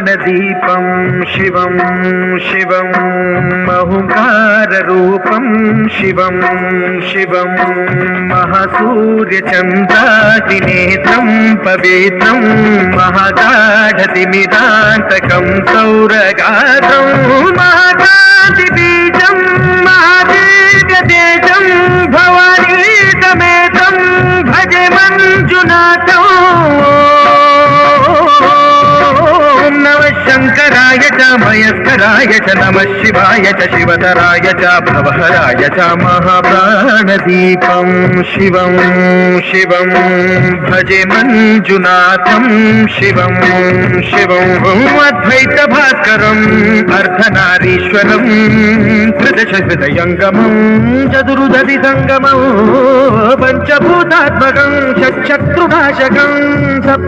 प्राणदीपं शिवं शिवं महुकाररूपं शिवं शिवं महासूर्यचन्द्रादिनेत्रं पवित्रं महागाढतिमिरान्तकं सौरगात्रं महाकान्तिबीजं महादीर्घतेजं भवानी समेतं भजे मञ्जुनाथम्। शंकराय च मयस्कराय च नमः शिवाय च शिवतराय च भवहराय च महाप्राणदीपं शिवं शिवं भजे मञ्जुनाथं शिवं शिवं अद्वैतभास्करम् अर्धनारीश्वरं त्रिदशहृदयङ्गमं चतुर्दशि सङ्गमं पञ्चभूतात्मकं षट्शत्रुनाशकं